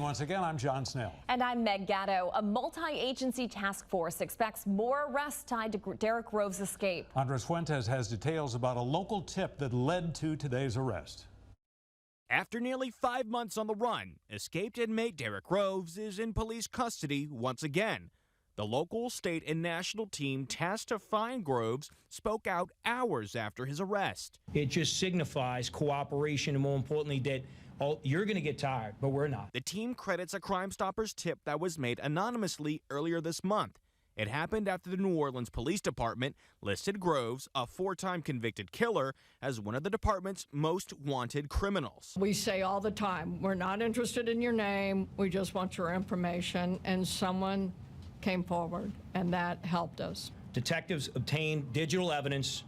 once again, I'm John Snell. And I'm Meg Gatto. A multi-agency task force expects more arrests tied to Derrick Groves' escape. Andres Fuentes has details about a local tip that led to today's arrest. After nearly 5 months on the run, escaped inmate Derrick Groves is in police custody once again. The local, state, and national team tasked to find Groves spoke out hours after his arrest. It just signifies cooperation and, more importantly, that you're going to get tired, but we're not. The team credits a Crime Stoppers tip that was made anonymously earlier this month. It happened after the New Orleans Police Department listed Groves, a 4-time convicted killer, as one of the department's most wanted criminals. We say all the time, we're not interested in your name, we just want your information, and someone came forward, and that helped us. Detectives obtained digital evidence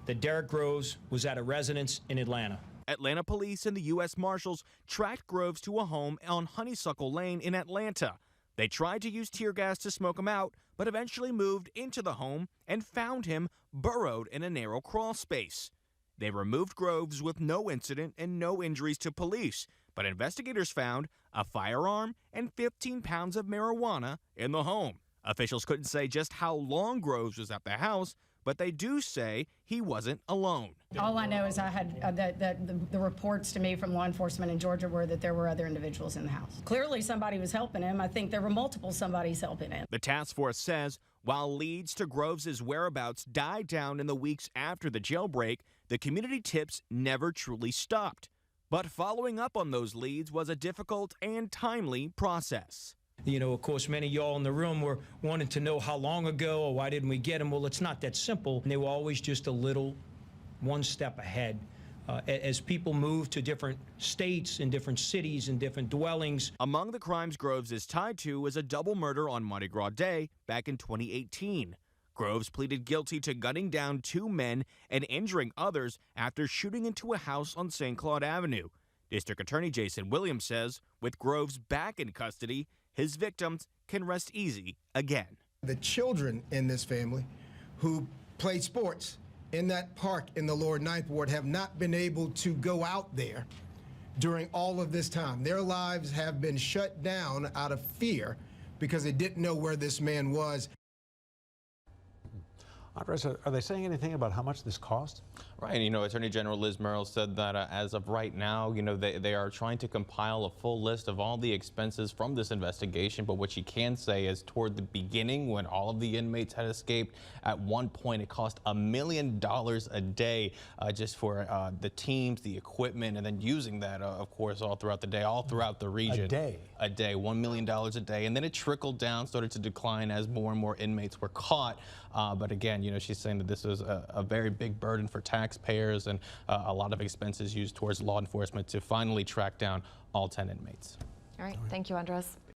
that Derrick Groves was at a residence in Atlanta. Atlanta police and the U.S. Marshals tracked Groves to a home on Honeysuckle Lane in Atlanta. They tried to use tear gas to smoke him out, but eventually moved into the home and found him burrowed in a narrow crawl space. They removed Groves with no incident and no injuries to police, but investigators found a firearm and 15 pounds of marijuana in the home. Officials couldn't say just how long Groves was at the house, but they do say he wasn't alone. All I know is I had the reports to me from law enforcement in Georgia were that there were other individuals in the house. Clearly somebody was helping him. I think there were multiple somebodies helping him. The task force says while leads to Groves' whereabouts died down in the weeks after the jailbreak, the community tips never truly stopped. But following up on those leads was a difficult and timely process. You know, of course, many of y'all in the room were wanting to know how long ago or why didn't we get him. Well, it's not that simple. They were always just a little one step ahead. As people move to different states and different cities and different dwellings. Among the crimes Groves is tied to was a double murder on Mardi Gras Day back in 2018. Groves pleaded guilty to gunning down 2 men and injuring others after shooting into a house on St. Claude Avenue. District Attorney Jason Williams says with Groves back in custody, his victims can rest easy again. The children in this family who play sports in that park in the Lower Ninth Ward have not been able to go out there during all of this time. Their lives have been shut down out of fear because they didn't know where this man was. Andres, are they saying anything about how much this cost? Right, you know, Attorney General Liz Murrill said that as of right now, you know, they are trying to compile a full list of all the expenses from this investigation. But what she can say is toward the beginning, when all of the inmates had escaped, at one point it cost $1 million a day just for the teams, the equipment, and then using that, of course, all throughout the day, all throughout the region. A day? A day, $1 million a day. And then it trickled down, started to decline as more and more inmates were caught. But again, you know, she's saying that this was a very big burden for taxpayers and a lot of expenses used towards law enforcement to finally track down all 10 inmates. All right. Thank you, Andres.